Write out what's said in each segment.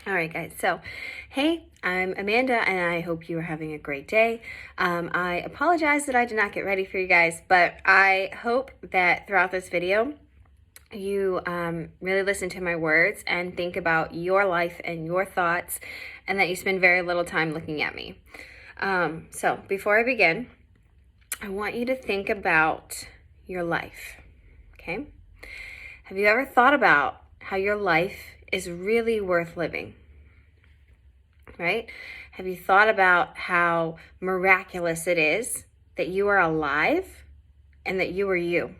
All right, guys. So, hey, I'm Amanda, and I hope you are having a great day. I apologize that I did not get ready for you guys, but I hope that throughout this video, you really listen to my words and think about your life and your thoughts, and that you spend very little time looking at me. So, before I begin, I want you to think about your life, okay? Have you ever thought about how your life is really worth living, right? Have you thought about how miraculous it is that you are alive and that you are you?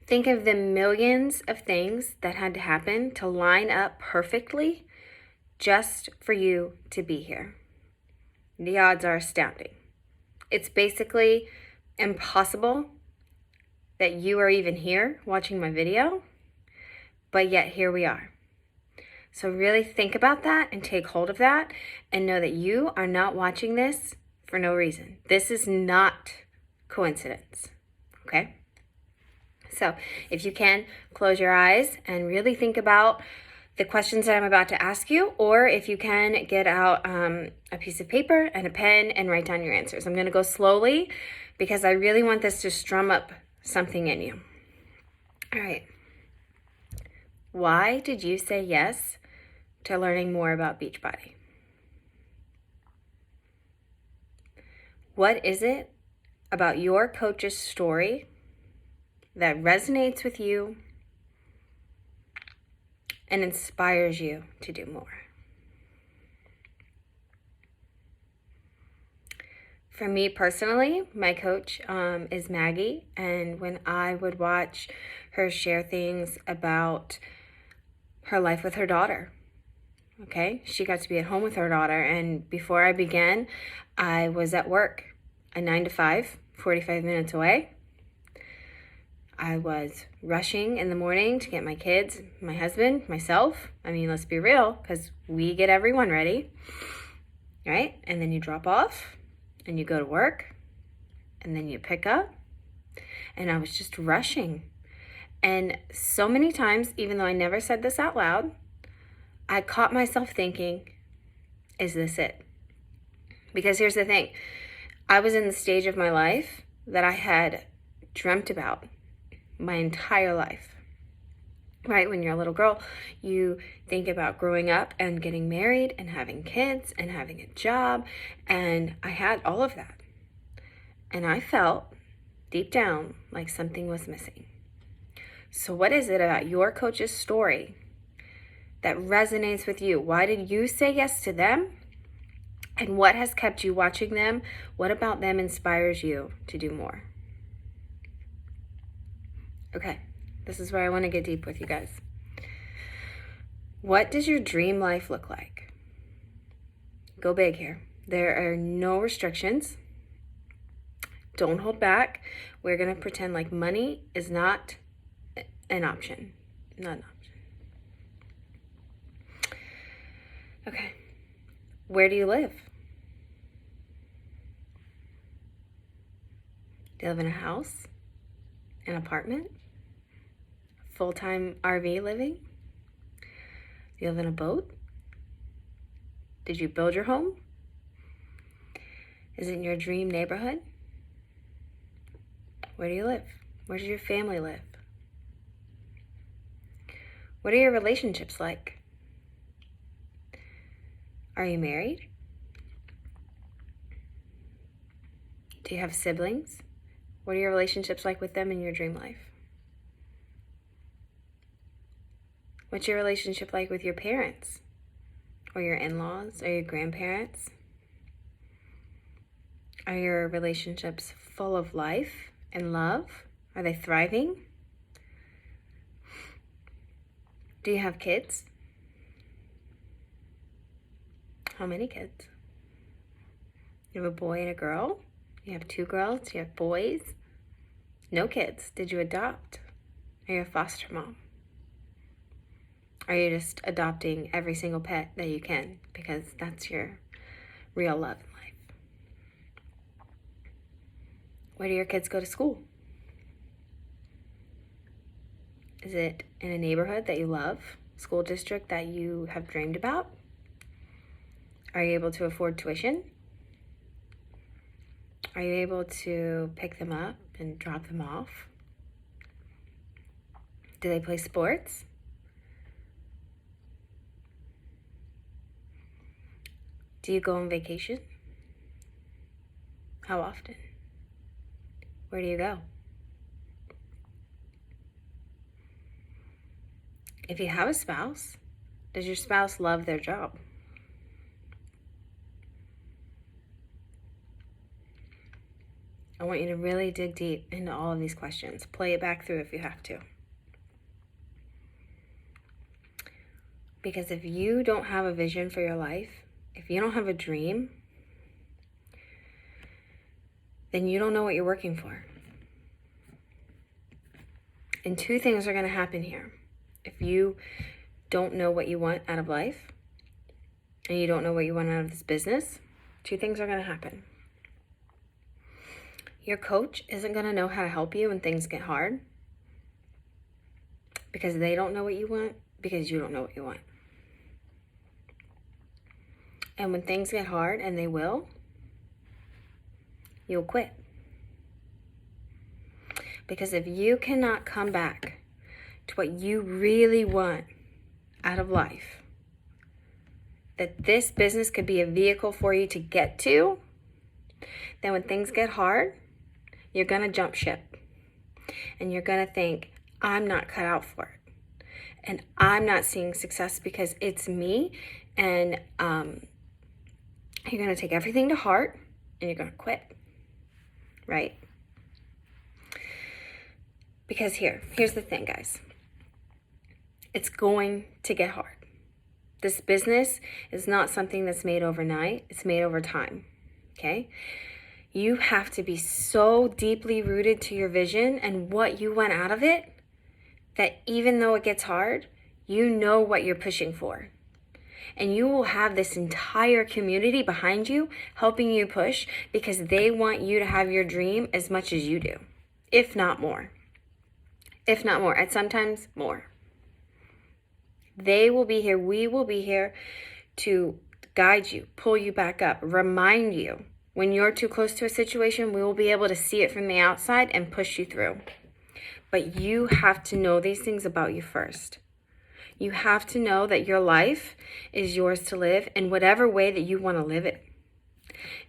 Think of the millions of things that had to happen to line up perfectly just for you to be here. The odds are astounding. It's basically impossible that you are even here watching my video, but yet here we are. So really think about that and take hold of that and know that you are not watching this for no reason. This is not coincidence, okay? So if you can, close your eyes and really think about the questions that I'm about to ask you, or if you can, get out a piece of paper and a pen and write down your answers. I'm gonna go slowly because I really want this to strum up something in you. All right. Why did you say yes to learning more about Beachbody? What is it about your coach's story that resonates with you and inspires you to do more? For me personally, my coach is Maggie, and when I would watch her share things about her life with her daughter, okay, she got to be at home with her daughter, and before I began, I was at work, a 9 to 5, 45 minutes away. I was rushing in the morning to get my kids, my husband, myself. I mean, let's be real, because we get everyone ready, right? And then you drop off and you go to work and then you pick up. And I was just rushing. And so many times, even though I never said this out loud, I caught myself thinking, is this it? Because here's the thing. I was in the stage of my life that I had dreamt about my entire life, right? When you're a little girl, you think about growing up and getting married and having kids and having a job. And I had all of that. And I felt deep down like something was missing. So what is it about your coach's story that resonates with you? Why did you say yes to them? And what has kept you watching them? What about them inspires you to do more? Okay, this is where I want to get deep with you guys. What does your dream life look like? Go big here. There are no restrictions. Don't hold back. We're going to pretend like money is not an option. Not an option. Okay. Where do you live? Do you live in a house? An apartment? Full-time RV living? Do you live in a boat? Did you build your home? Is it in your dream neighborhood? Where do you live? Where does your family live? What are your relationships like? Are you married? Do you have siblings? What are your relationships like with them in your dream life? What's your relationship like with your parents? Or your in-laws? Or your grandparents? Are your relationships full of life and love? Are they thriving? Do you have kids? How many kids? You have a boy and a girl? You have 2 girls? You have boys? No kids. Did you adopt? Are you a foster mom? Are you just adopting every single pet that you can because that's your real love in life? Where do your kids go to school? Is it in a neighborhood that you love? school district that you have dreamed about? Are you able to afford tuition? Are you able to pick them up and drop them off? Do they play sports? Do you go on vacation? How often? Where do you go? If you have a spouse, does your spouse love their job? I want you to really dig deep into all of these questions. Play it back through if you have to. Because if you don't have a vision for your life, if you don't have a dream, then you don't know what you're working for. And two things are going to happen here. If you don't know what you want out of life, and you don't know what you want out of this business, two things are going to happen. Your coach isn't going to know how to help you when things get hard, because they don't know what you want, because you don't know what you want. And when things get hard, and they will, you'll quit. Because if you cannot come back to what you really want out of life, that this business could be a vehicle for you to get to, then when things get hard, you're going to jump ship. And you're going to think, I'm not cut out for it. And I'm not seeing success because it's me. And you're going to take everything to heart and you're going to quit. Right? Because here's the thing, guys. It's going to get hard. This business is not something that's made overnight. It's made over time. Okay? You have to be so deeply rooted to your vision and what you want out of it that even though it gets hard, you know what you're pushing for. And you will have this entire community behind you helping you push because they want you to have your dream as much as you do, if not more. If not more, and sometimes more. They will be here, we will be here to guide you, pull you back up, remind you. When you're too close to a situation, we will be able to see it from the outside and push you through. But you have to know these things about you first. You have to know that your life is yours to live in whatever way that you want to live it.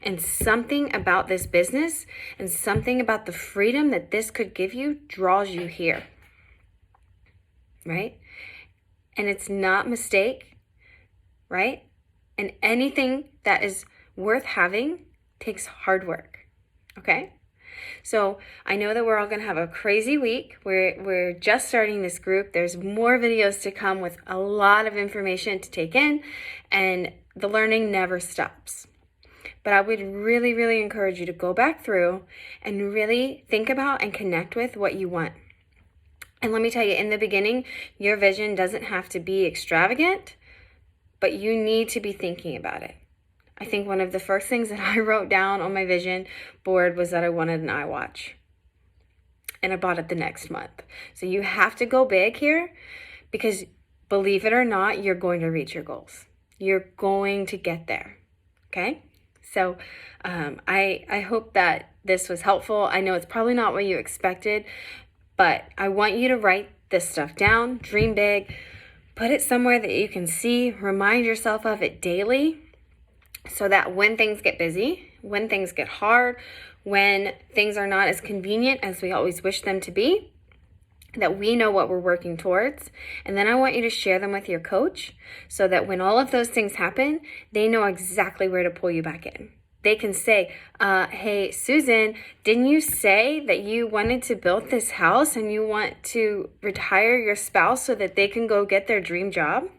And something about this business and something about the freedom that this could give you draws you here. Right? And it's not a mistake, right? And anything that is worth having takes hard work, okay? So I know that we're all going to have a crazy week. We're just starting this group. There's more videos to come with a lot of information to take in, and the learning never stops. But I would really, really encourage you to go back through and really think about and connect with what you want. And let me tell you, in the beginning, your vision doesn't have to be extravagant, but you need to be thinking about it. I think one of the first things that I wrote down on my vision board was that I wanted an iWatch. And I bought it the next month. So you have to go big here because, believe it or not, you're going to reach your goals. You're going to get there. Okay? So I hope that this was helpful. I know it's probably not what you expected, but I want you to write this stuff down, dream big, put it somewhere that you can see, remind yourself of it daily so that when things get busy, when things get hard, when things are not as convenient as we always wish them to be, that we know what we're working towards. And then I want you to share them with your coach so that when all of those things happen, they know exactly where to pull you back in. They can say, hey, Susan, didn't you say that you wanted to build this house and you want to retire your spouse so that they can go get their dream job?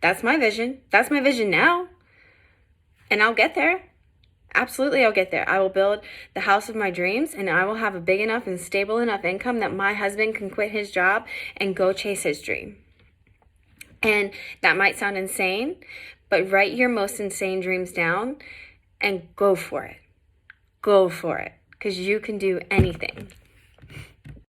That's my vision. That's my vision now. And I'll get there. Absolutely, I'll get there. I will build the house of my dreams, and I will have a big enough and stable enough income that my husband can quit his job and go chase his dream. And that might sound insane, but write your most insane dreams down and go for it. Go for it, because you can do anything.